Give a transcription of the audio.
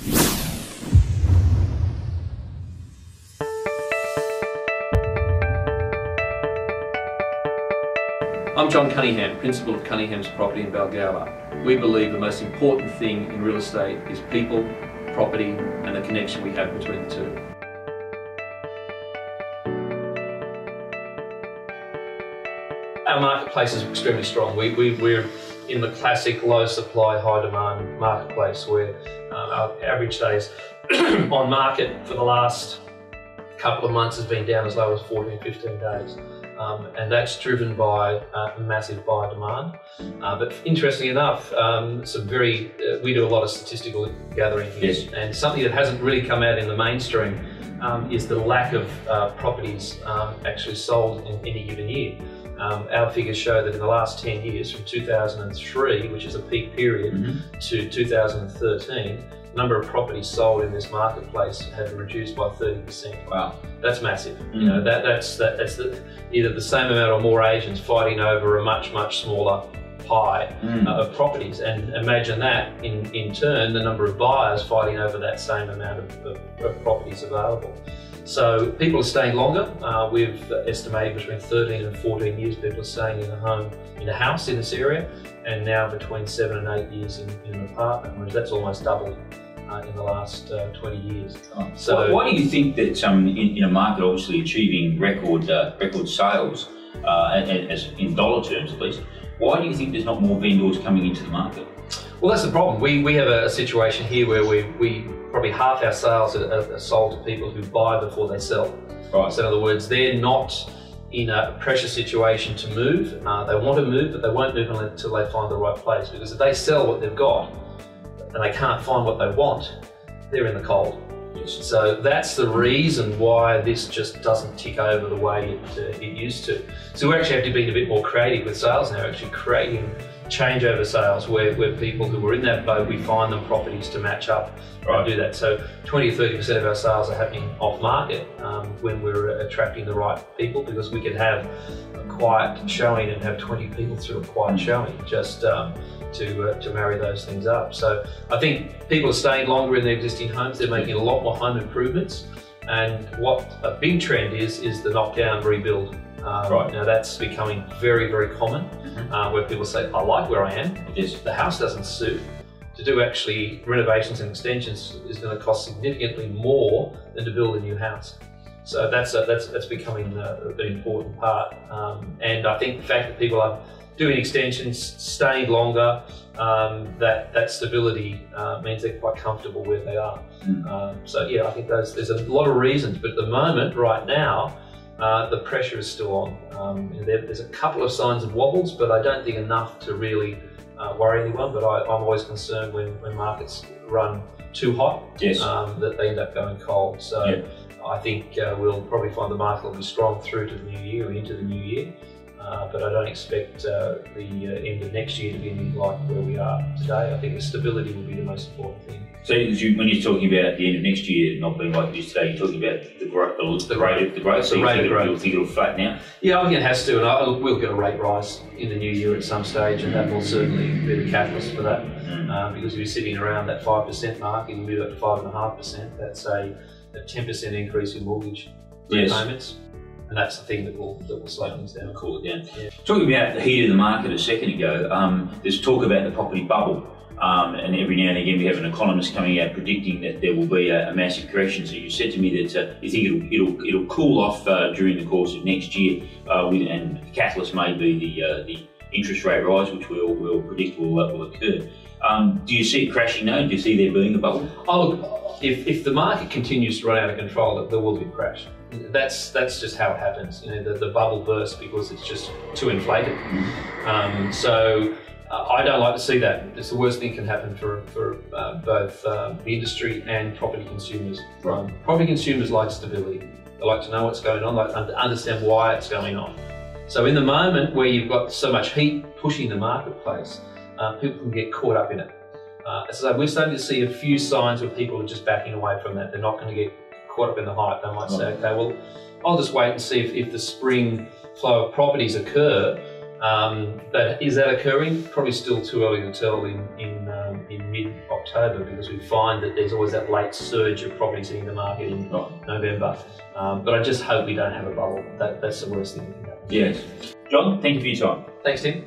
I'm John Cunningham, Principal of Cunninghams Property in Balgowlah. We believe the most important thing in real estate is people, property and the connection we have between the two. Our marketplace is extremely strong. We're in the classic low supply, high demand marketplace where our average days on market for the last couple of months has been down as low as 14, 15 days. And that's driven by massive buyer demand. But interestingly enough, we do a lot of statistical gathering here, yes. And something that hasn't really come out in the mainstream is the lack of properties actually sold in any given year. Our figures show that in the last 10 years, from 2003, which is a peak period, to 2013, the number of properties sold in this marketplace have reduced by 30%. Wow, that's massive. You know, that's either the same amount or more agents fighting over a much smaller pie of properties, and imagine that in turn the number of buyers fighting over that same amount of properties available. So people are staying longer. We've estimated between 13 and 14 years people are staying in a house in this area, and now between 7 and 8 years in an apartment, whereas that's almost doubled in the last 20 years. Oh. So why do you think that in a market obviously achieving record sales, as in dollar terms at least, why do you think there's not more vendors coming into the market? Well, that's the problem. We have a situation here where we probably half our sales are sold to people who buy before they sell. Right. So in other words, they're not in a pressure situation to move. They want to move, but they won't move until they find the right place, because if they sell what they've got and they can't find what they want, they're in the cold. So that's the reason why this just doesn't tick over the way it used to. So we actually have to be a bit more creative with sales now, actually creating changeover sales where people who were in that boat, we find them properties to match up and do that. So 20 or 30% of our sales are happening off market when we're attracting the right people, because we could have a quiet showing and have 20 people through a quiet showing just to marry those things up. So I think people are staying longer in their existing homes. They're making a lot more home improvements, and what a big trend is the knockdown rebuild. Now that's becoming very common, where people say, I like where I am, the house doesn't suit. To do actually renovations and extensions is going to cost significantly more than to build a new house. So that's becoming an important part. And I think the fact that people are doing extensions, staying longer, that stability means they're quite comfortable where they are. So yeah, I think there's a lot of reasons, but at the moment, right now, the pressure is still on. There's a couple of signs of wobbles, but I don't think enough to really worry anyone. But I'm always concerned when markets run too hot, that they end up going cold. So I think we'll probably find the market will be strong through to the new year or into the new year. But I don't expect the end of next year to be anything like where we are today. I think the stability will be the most important thing. So when you're talking about the end of next year not being like it is today, you're talking about the growth. The rate of growth. You think it'll flatten out? Yeah, I think it has to, and we'll get a rate rise in the new year at some stage, and that will certainly be the catalyst for that. Because if you're sitting around that 5% mark and you move up to 5.5%, that's a 10% increase in mortgage payments. And that's the thing that will slow things down. Cool it down. Yeah. Talking about the heat of the market a second ago, there's talk about the property bubble. And every now and again we have an economist coming out predicting that there will be a massive correction. So you said to me that you think it'll cool off during the course of next year, and the catalyst may be the interest rate rise, which we'll predict will occur. Do you see it crashing now? Do you see there being a bubble? Oh, look, if the market continues to run out of control, there will be a crash. That's just how it happens. You know, the bubble bursts because it's just too inflated. So I don't like to see that. It's the worst thing that can happen for both the industry and property consumers. Property consumers like stability. They like to know what's going on, like to understand why it's going on. So in the moment where you've got so much heat pushing the marketplace, people can get caught up in it. So we're starting to see a few signs where people are just backing away from that. They're not going to get caught up in the hype. They might say, okay, well, I'll just wait and see if the spring flow of properties occur, But is that occurring? Probably still too early to tell in mid-October, because we find that there's always that late surge of properties hitting the market in November. But I just hope we don't have a bubble. That's the worst thing that can happen. Yes. John, thank you for your time. Thanks, Tim.